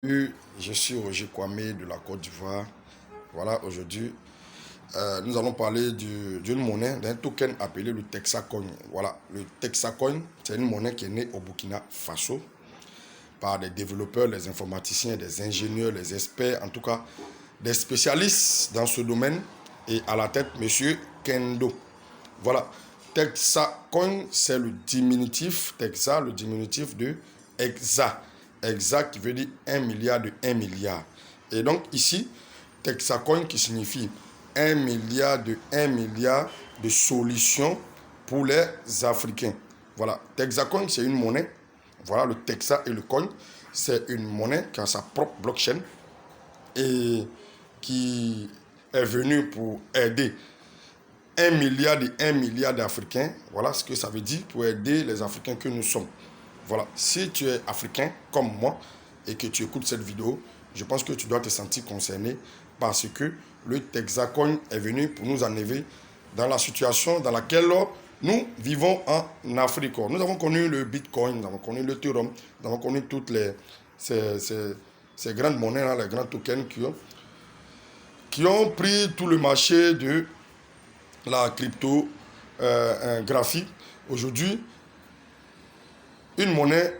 Je suis Roger Kwame de la Côte d'Ivoire. Voilà, aujourd'hui, nous allons parler d'une monnaie, d'un token appelé le Texacoin. Voilà, le Texacoin, c'est une monnaie qui est née au Burkina Faso par des développeurs, les informaticiens, des ingénieurs, les experts, en tout cas des spécialistes dans ce domaine. Et à la tête, monsieur Kendo. Voilà, Texacoin, c'est le diminutif, Texa, le diminutif de Exa. Exa qui veut dire 1 milliard de 1 milliard. Et donc ici, Texacoin qui signifie 1 milliard de 1 milliard de solutions pour les Africains. Voilà, Texacoin, c'est une monnaie. Voilà, le Texa et le coin, c'est une monnaie qui a sa propre blockchain et qui est venue pour aider 1 milliard de 1 milliard d'Africains. Voilà ce que ça veut dire pour aider les Africains que nous sommes. Voilà, si tu es africain comme moi et que tu écoutes cette vidéo, je pense que tu dois te sentir concerné parce que le Texacoin est venu pour nous enlever dans la situation dans laquelle nous vivons en Afrique. Nous avons connu le Bitcoin, nous avons connu l'Ethereum, nous avons connu toutes ces grandes monnaies, les grands tokens qui ont pris tout le marché de la cryptographie. Aujourd'hui, une monnaie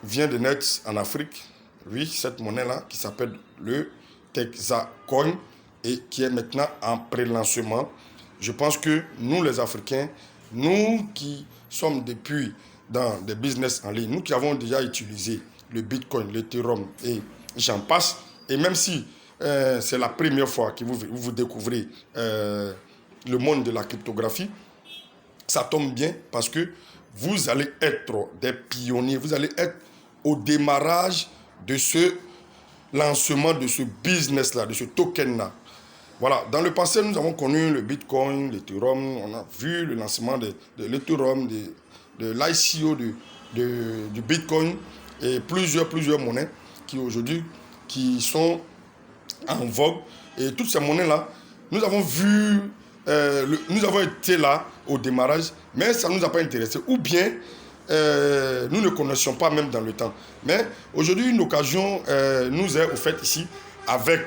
vient de naître en Afrique. Oui, cette monnaie-là qui s'appelle le Texacoin et qui est maintenant en pré-lancement. Je pense que nous, les Africains, nous qui sommes depuis dans des business en ligne, nous qui avons déjà utilisé le Bitcoin, l'Ethereum et j'en passe, et même si c'est la première fois que vous découvrez le monde de la cryptographie, ça tombe bien parce que vous allez être des pionniers, vous allez être au démarrage de ce lancement, de ce business-là, de ce token-là. Voilà, dans le passé, nous avons connu le Bitcoin, l'Ethereum, on a vu le lancement de l'Ethereum, de l'ICO du Bitcoin et plusieurs monnaies qui aujourd'hui qui sont en vogue. Et toutes ces monnaies-là, nous avons vu, nous avons été là au démarrage, mais ça ne nous a pas intéressé. Ou bien, nous ne connaissions pas même dans le temps. Mais aujourd'hui, une occasion nous est offerte ici avec,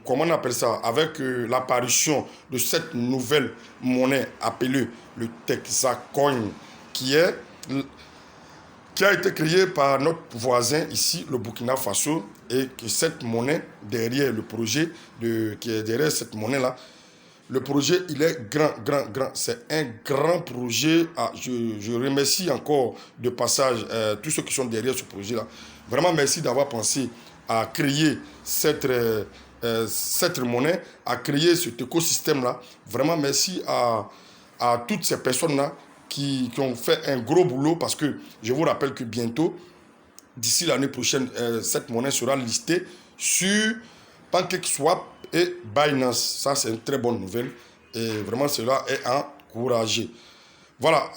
comment on appelle ça, avec l'apparition de cette nouvelle monnaie appelée le Texacoin, qui a été créé par notre voisin ici, le Burkina Faso, et que cette monnaie, derrière le projet qui est derrière cette monnaie-là, le projet, il est grand. C'est un grand projet. Ah, je remercie encore de passage tous ceux qui sont derrière ce projet-là. Vraiment, merci d'avoir pensé à créer cette monnaie, à créer cet écosystème-là. Vraiment, merci à toutes ces personnes-là qui ont fait un gros boulot parce que je vous rappelle que bientôt, d'ici l'année prochaine, cette monnaie sera listée sur PancakeSwap et Binance. Ça, c'est une très bonne nouvelle et vraiment, cela est encouragé. Voilà.